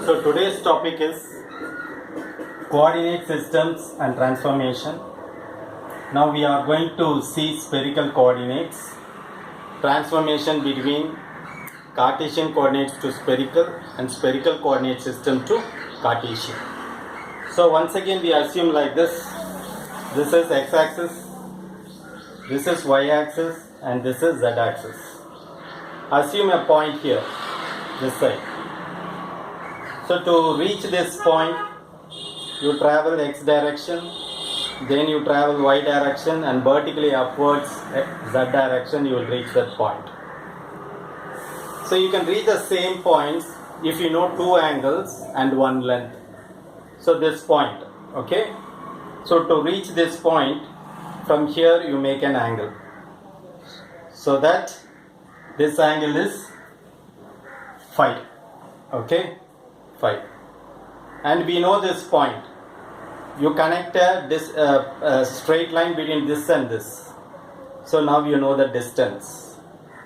So today's topic is coordinate systems and transformation. Now we are going to see spherical coordinates, transformation between Cartesian coordinates to spherical and spherical coordinate system to Cartesian. So once again we assume like this. This is x-axis, this is y-axis, and this is z-axis. Assume a point here, this side. So to reach this point, you travel x direction, then you travel y direction, and vertically upwards z direction you will reach that point. So you can reach the same points if you know two angles and one length. So this point, okay? So to reach this point, from here you make an angle. So that this angle is phi, okay? Phi. And we know this point. You connect a straight line between this and this. So now you know the distance.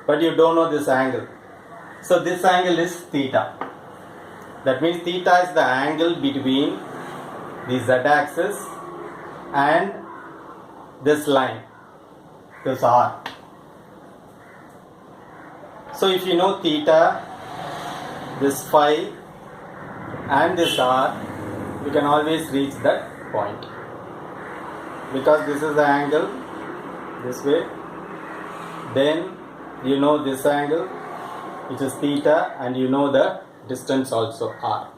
But you don't know this angle. So this angle is theta. That means theta is the angle between the z-axis and this line, this r. So if you know theta, this phi and this r, you can always reach that point. Because this is the angle, this way. Then you know this angle, which is theta, and you know the distance also r.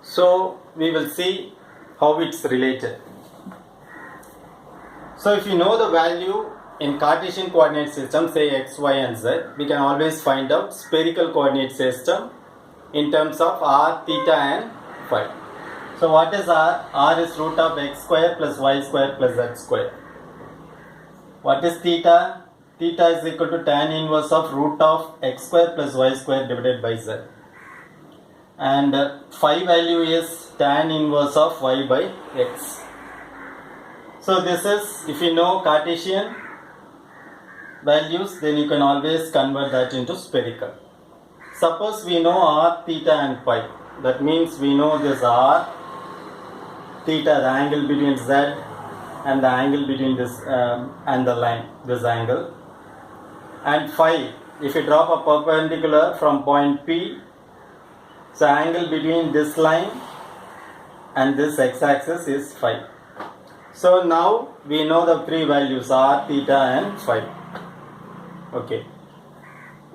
So we will see how it's related. So if you know the value in Cartesian coordinate system, say x, y and z, we can always find out spherical coordinate system in terms of r, theta and phi. So what is r? R is root of x square plus y square plus z square. What is theta? Theta is equal to tan inverse of root of x square plus y square divided by z. And phi value is tan inverse of y by x. So this is, if you know Cartesian values, then you can always convert that into spherical. Suppose we know r, theta and phi. That means we know this r, theta, the angle between z, and the angle between this and the line, this angle. And phi, if you drop a perpendicular from point P, so angle between this line and this x-axis is phi. So now we know the three values r, theta and phi. Okay.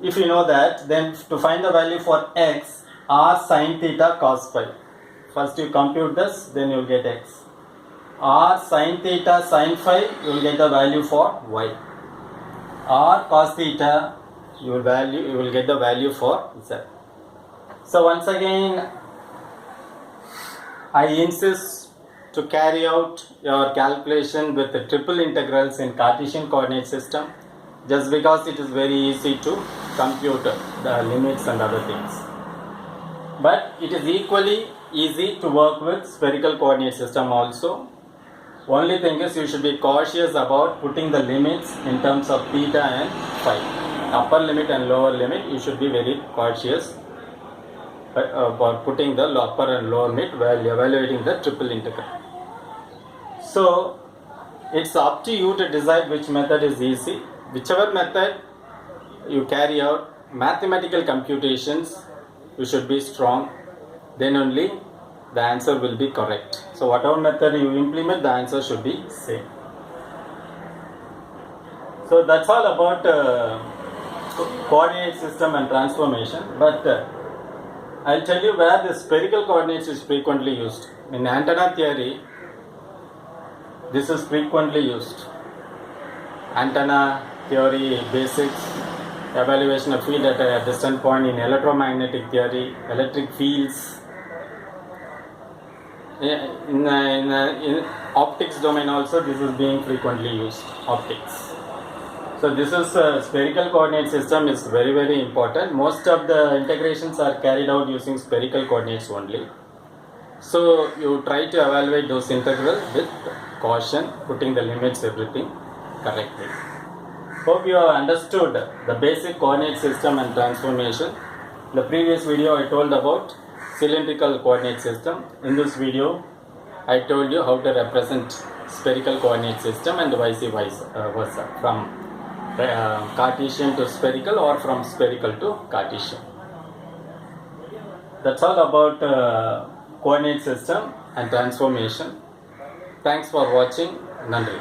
If you know that, then to find the value for x, r sin theta cos phi. First you compute this, then you will get x. R sin theta sin phi, you will get the value for y. R cos theta, you will get the value for z. So once again, I insist to carry out your calculation with the triple integrals in Cartesian coordinate system, just because it is very easy to compute the limits and other things. But it is equally easy to work with spherical coordinate system also. Only thing is you should be cautious about putting the limits in terms of theta and phi. Upper limit and lower limit, you should be very cautious about putting the upper and lower limit while evaluating the triple integral. So it's up to you to decide which method is easy. Whichever method you carry out, mathematical computations, you should be strong. Then only the answer will be correct. So whatever method you implement, the answer should be same. So that's all about coordinate system and transformation. But I'll tell you where the spherical coordinates is frequently used. In antenna theory, this is frequently used. Antenna theory basics, evaluation of field at a distant point in electromagnetic theory, electric fields. In optics domain also, this is being frequently used, optics. So this is spherical coordinate system is very, very important. Most of the integrations are carried out using spherical coordinates only. So you try to evaluate those integrals with caution, putting the limits, everything correctly. Hope you have understood the basic coordinate system and transformation. In the previous video I told about cylindrical coordinate system. In this video, I told you how to represent spherical coordinate system and vice versa, from Cartesian to spherical or from spherical to Cartesian. That's all about coordinate system and transformation. Thanks for watching. Nandri.